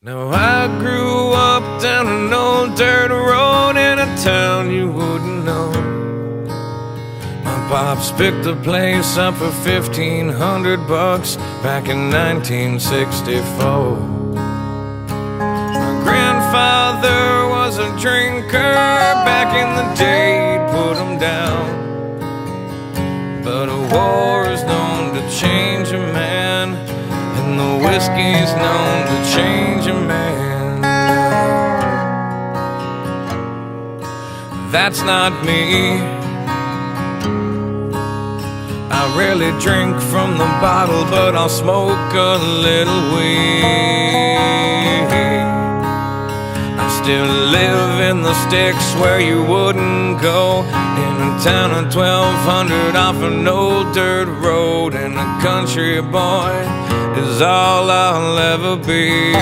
Now I grew up down an old dirt road in a town you wouldn't know. My pops picked the place up for $1,500 back in 1964. My grandfather was a drinker back in the day, he'd put him down. But a war is known to change a man, and the whiskey's known to change a man. That's not me. I rarely drink from the bottle, but I'll smoke a little weed. I still live in the sticks where you wouldn't go, in a town of 1,200 off an old dirt road, and a country boy is all I'll ever be.